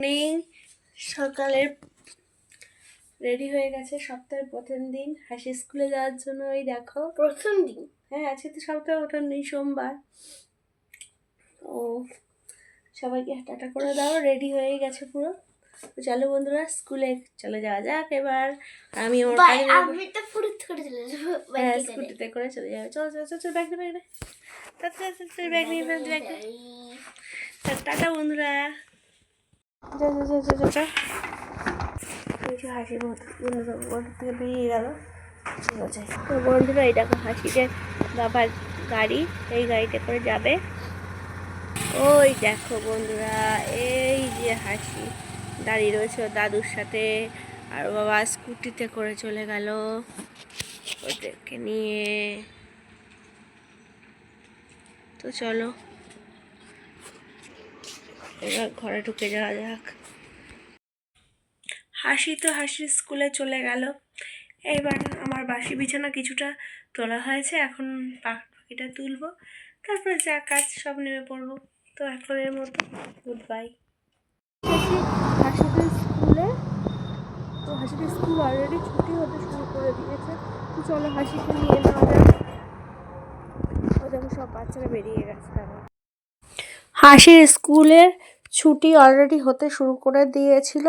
Morning. সকালের ready হয়ে গেছে, সপ্তাহের প্রথম দিন হাসি স্কুলে যাওয়ার জন্য। ওই দেখো প্রথম দিন। হ্যাঁ, আজকে তো সপ্তাহের প্রথম দিন, সোমবার। ও সবাইকে টাটা করে দাও, রেডি হয়ে গেছে পুরো। চলো বন্ধুরা, স্কুলে চলে যাওয়া যাক এবার। আমি তো পুরো ধরে চলে যাবো, হ্যাঁ, স্কুটিতে করে চলে যাবে। চলো চলো চলো, ব্যাগ ব্যাগ ব্যাগ নিয়ে ব্যাগ। টাটা বন্ধুরা। যা যা যা যা যা। হাসি বন্ধুরা থেকে বেরিয়ে গেল। ঠিক আছে তো বন্ধুরা, এই দেখো হাসিদের বাবার গাড়ি, এই গাড়িতে করে যাবে। ওই দেখো বন্ধুরা, এই যে হাসি দাঁড়িয়ে রয়েছে ওর দাদুর সাথে, আর বাবা স্কুটিতে করে চলে গেল ওদেরকে নিয়ে। তো চলো এবার ঘরে ঢুকে যাওয়া যাক। হাসি তো হাসির স্কুলে চলে গেল। এবার আমার বাসি বিছানা কিছুটা তোলা হয়েছে, এখন পাখিটা তুলবো, তারপরে যা কাজ সব নেমে পড়বো। তো এখনের মতো গুড বাই। হাসিদের স্কুলে, তো হাসিদের স্কুল অলরেডি ছুটি হতে শুরু করে দিয়েছে। তো চলো হাসিকে নিয়ে নেওয়া যাক। ও দেখো সব বাচ্চারা বেরিয়ে গেছে। তারা হাসির স্কুলের ছুটি অলরেডি হতে শুরু করে দিয়েছিল।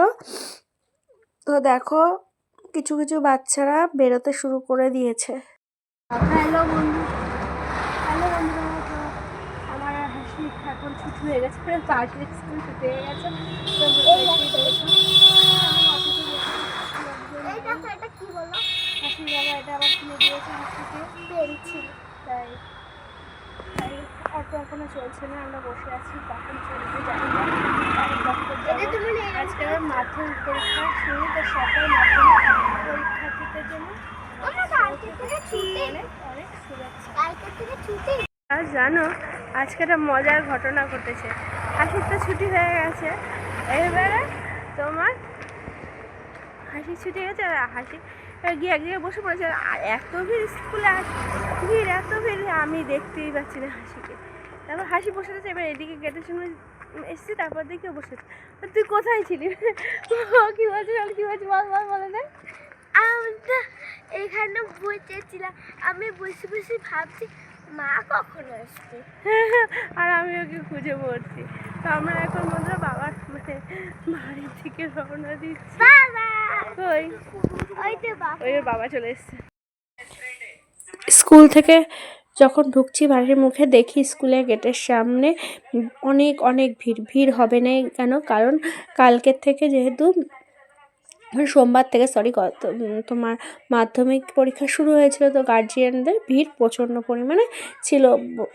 তো দেখো কিছু কিছু বাচ্চারা বেরোতে শুরু করে দিয়েছে। হ্যালো বন্ধুরা, আমার হাসি এখন ছুটি হয়ে গেছে, হাসির স্কুল ছুটি হয়ে গেছে। হাসির বাবা এটা আবার কিনে দিয়েছে হাসিকে, পেন্সিল। তাই অত এখনো চলছে না, আমরা বসে আছি, কখন চলবে জানি না। আজকে আমার মাধ্যমিক পরীক্ষা শুরু, তো সকল মাধ্যমিক পরীক্ষার্থীদের জন্য অনেক শুভেচ্ছা। আর জানো, আজকে একটা মজার ঘটনা ঘটেছে। হাসির তো ছুটি হয়ে গেছে, এবারে তোমার হাসি ছুটি গেছে, আর হাসি গিয়ে এক জায়গায় বসে পড়েছে। এত ভিড় স্কুলে, ভিড় এত ভিড়, আমি দেখতেই পাচ্ছি না হাসিকে। তারপর হাসি বসে আছে, এবার এদিকে গেটের সামনে এসছি, তারপর দিকে বসে। তুই কোথায় ছিলি? কি বলছিস কি বলছিস, বল বল, বলে দে। আমি তো এখানে বসেছিলাম, আমি বসে বসে ভাবছি মা কখন আসবে, আর আমি ওকে খুঁজে পড়ছি। তো আমরা এখন বন্ধুরা বাবার মানে বাড়ির দিকে রওনা দিচ্ছি। ওই বাবা চলে এসছে। স্কুল থেকে যখন ঢুকছি বাড়ির মুখে, দেখি স্কুলের গেটের সামনে অনেক অনেক ভিড় হবে না কেন, কারণ কালকের থেকে যেহেতু সোমবার থেকে তোমার মাধ্যমিক পরীক্ষা শুরু হয়েছিল, তো গার্জিয়ানদের ভিড় প্রচণ্ড পরিমাণে ছিল।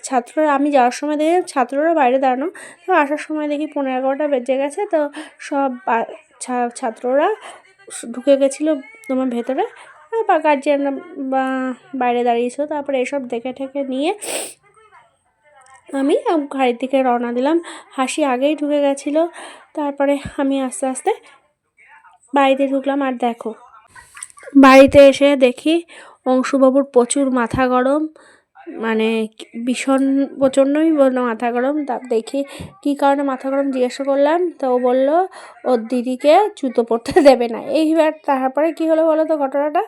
ছাত্ররা, আমি যাওয়ার সময় দেখি ছাত্ররা বাইরে দাঁড়ানো, তো আসার সময় দেখি 11-11টা বেজে গেছে। তো সব ছাত্ররা ঢুকে গেছিলো তোমার ভেতরে, বা গার্জিয়ানরা বা বাইরে দাঁড়িয়েছিল। তারপরে এসব দেখে ঠেকে নিয়ে আমি গাড়ির দিকে রওনা দিলাম। হাসি আগেই ঢুকে গেছিলো। তারপরে আমি আস্তে আস্তে বাড়িতে ঢুকলাম। আর দেখো, বাড়িতে এসে দেখি অংশুবাবুর প্রচুর মাথা গরম, মানে ভীষণ প্রচণ্ডই মাথা গরম। তা দেখি কী কারণে মাথা গরম জিজ্ঞাসা করলাম, তো ও বললো ওর দিদিকে জুতো পরতে দেবে না। এইবার তারপরে কী হলো বলো তো ঘটনাটা।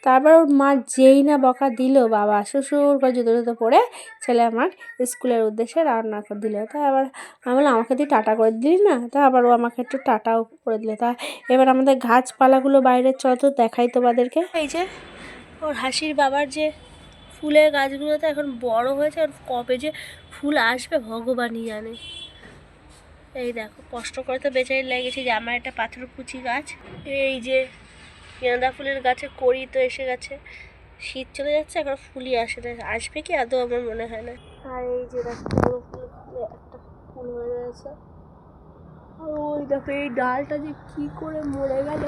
তারপর ওর মা যেই না বকা দিল, বাবা শ্বশুর করে জুতো পরে ছেলে আমার স্কুলের উদ্দেশ্যে রওনা করে দিল। তা আবার আমি বললাম আমাকে তুই টাটা করে দিলি না, তা আবার ও আমাকে একটু টাটাও করে দিল। তা এবার আমাদের গাছপালাগুলো বাইরে চলো তো দেখাই তোমাদেরকে। এই যে ওর হাসির বাবার যে ফুলের গাছগুলো তো এখন বড় হয়েছে, আর কবে যে ফুল আসবে ভগবানই জানে। এই দেখো কষ্ট করে তো বেচারি লেগেছে যে আমার একটা পাথরকুচি গাছ, এই যে গেঁদা ফুলের গাছে কড়ি তো এসে গেছে, শীত চলে যাচ্ছে, এখন ফুলই আসে না, আসবে কি আদৌ আমার মনে হয় না। আর এই যে দেখো একটা ফুল হয়ে রয়েছে। আর ওই দেখো এই ডালটা যে কি করে মরে গেল,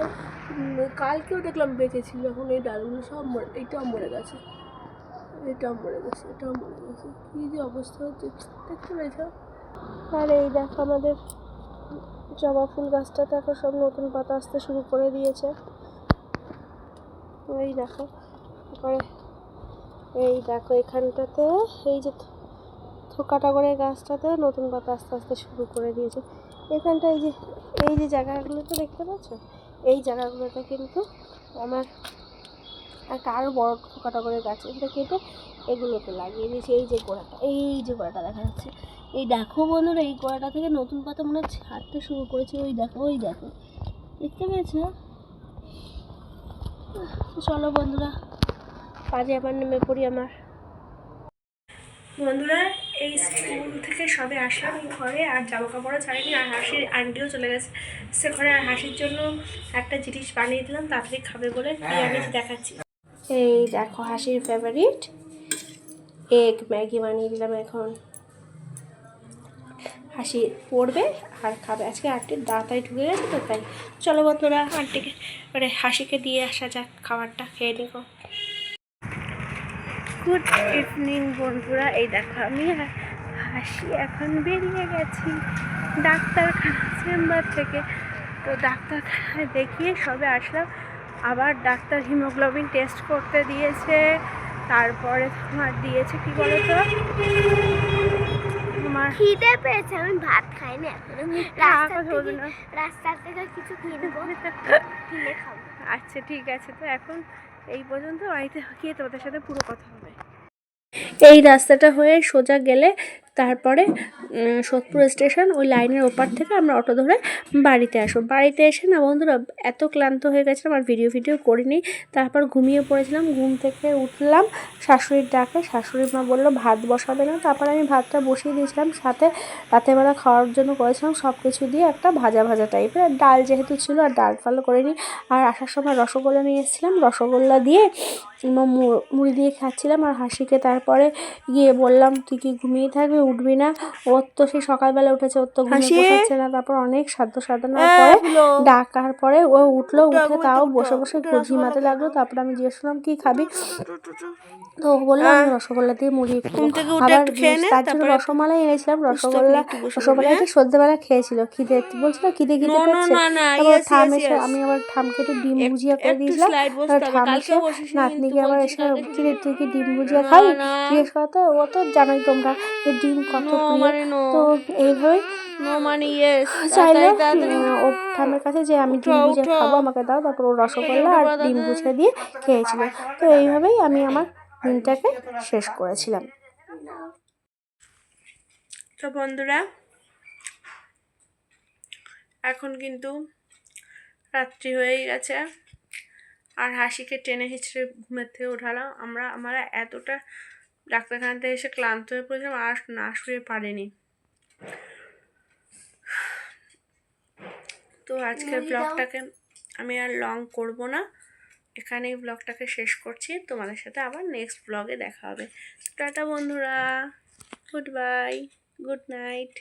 কালকেও দেখলাম বেঁচে ছিল, এখন এই ডালগুলো সব এইটাও মরে গেছে, এটাও মরে গেছে, এটাও মরে গেছে, কী যে অবস্থা হচ্ছে দেখতে পেয়েছ। আর এই দেখো আমাদের জবা ফুল গাছটা দেখো সব নতুন পাতা আসতে শুরু করে দিয়েছে। এই দেখো, তারপরে এই দেখো এখানটাতে এই যে থোকাটা করে গাছটাতে নতুন পাতা আস্তে আস্তে শুরু করে দিয়েছে। এখানটা এই যে জায়গাগুলোতে দেখতে পাচ্ছ, এই জায়গাগুলোতে কিন্তু আমার একটা আরও বড় ছোটো করে গাছ, এটা কেটে এগুলোকে লাগিয়ে দিয়েছি। এই যে গোড়াটা দেখা যাচ্ছে, এই দেখো বন্ধুরা, এই গোড়াটা থেকে নতুন পাতা মনে হচ্ছে ছাড়তে শুরু করেছে। ওই দেখো দেখতে পেয়েছো? চলো বন্ধুরা, কাজে আবার নেমে পড়ি। আমার বন্ধুরা এই স্কুল থেকে সবে আসলাম ঘরে, আর জামা কাপড়ও ছাড়িনি, আর হাসির আন্টিও চলে গেছে সে ঘরে। আর হাসির জন্য একটা জিনিস বানিয়ে দিলাম, তাড়াতাড়ি খাবে বলে। কি আনিয়েছি দেখাচ্ছি। এই দেখো হাসির ফেভারিট এগ ম্যাগি বানিয়ে দিলাম। এখন হাসি পড়বে আর খাবে। আজকে আন্টির দাঁতায় ঢুকে গেছে তো তাই। চলো বন্ধুরা, আন্টিকে হাসিকে দিয়ে আসা যাক, খাবারটা খেয়ে নিব। গুড ইভিনিং বন্ধুরা, এই দেখো আমি আর হাসি এখন বেরিয়ে গেছি ডাক্তারখানা চেম্বার থেকে। তো ডাক্তারখানায় দেখিয়ে সবে আসলাম। আবার ডাক্তার হিমোগ্লোবিন টেস্ট করতে দিয়েছে, তারপরে তোমার দিয়েছে কি বলো তো, তোমার খিদে পেয়েছে, আমি ভাত খাইনি এখনো। রাস্তা থেকে কিছু কিনবো, কিনে খাবো। আচ্ছা ঠিক আছে, তো এখন এই পর্যন্ত, বাড়িতে গিয়ে তোমাদের সাথে পুরো কথা হবে। এই রাস্তাটা হয়ে সোজা গেলে তারপরে সোদপুর স্টেশন, ওই লাইনের ওপার থেকে আমরা অটো ধরে বাড়িতে আসবো। বাড়িতে এসে না বন্ধুরা এত ক্লান্ত হয়ে গেছিলাম, আর ভিডিও করিনি। তারপর ঘুমিয়ে পড়েছিলাম। ঘুম থেকে উঠলাম শাশুড়ির ডাকে, শাশুড়ি মা বললো ভাত বসাবে না। তারপর আমি ভাতটা বসিয়ে দিয়েছিলাম, সাথে রাতেরবেলা খাওয়ার জন্য করেছিলাম সব কিছু দিয়ে একটা ভাজা টাইপের, ডাল যেহেতু ছিল আর ডাল ফালও করিনি। আর আসার সময় রসগোল্লা নিয়ে এসেছিলাম, রসগোল্লা দিয়ে মুড়ি দিয়ে খাচ্ছিলাম। আর হাসিকে তারপরে গিয়ে বললাম তুই কি ঘুমিয়ে থাকবি, উঠবি না? ওর তো সেই সকালবেলা উঠেছে, ওর তো ঘুমিয়ে বসাচ্ছে না। তারপর অনেক সাধনার পরে ডাকার পরে ও উঠলো, উঠে তাও বসে ঝিমাতে লাগলো। তারপর আমি জিজ্ঞেস করলাম কি খাবি, তো ও বললো আমি রসগোল্লা দিয়ে মুড়ি খাবো। আবার তার জন্য রসমালাই এনেছিলাম, রসমালাইটা সন্ধ্যেবেলা খেয়েছিল, খিদে বলছিল খিদে পেয়েছে। তারপর ঠাম এসে আমি আবার ঠামকে একটু ডিম ভুজিয়া করে দিয়েছিলাম। ঠাম এসে নাতনিকে আবার এসে কিরে তুই কি ডিম ভুজিয়া খাবি জিজ্ঞেস করতে, ও তো জানোই তোমরা যে ডিম কত প্রিয়। তো এইভাবে চাইলে ও ঠামের কাছে যে আমি ডিম ভুজিয়া খাবো, আমাকে দাও। তারপর ও রসগোল্লা আর ডিম ভুজিয়া দিয়ে খেয়েছিল। তো এইভাবেই আমি আমার দিনটাকে শেষ করেছিলাম। তো বন্ধুরা এখন কিন্তু রাত্রি হয়েই গেছে, আর হাসিকে টেনে হিচড়ে ঘুমের থেকে উঠালাম। আমরা এতটা ডাক্তারখানাতে এসে ক্লান্ত হয়ে পড়েছিলাম, আর না শুয়ে পারিনি। তো আজকের ব্লগটাকে আমি আর লং করব না, এখানেই ব্লগটাকে শেষ করছি। তোমাদের সাথে আবার নেক্সট ব্লগে দেখা হবে। টাটা বন্ধুরা, গুড বাই, গুড নাইট।